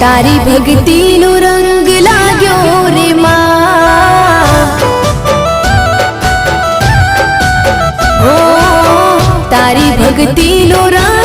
तारी भक्ति नो रंग लाग्यो रे मां। ओ तारी भक्ति नो रंग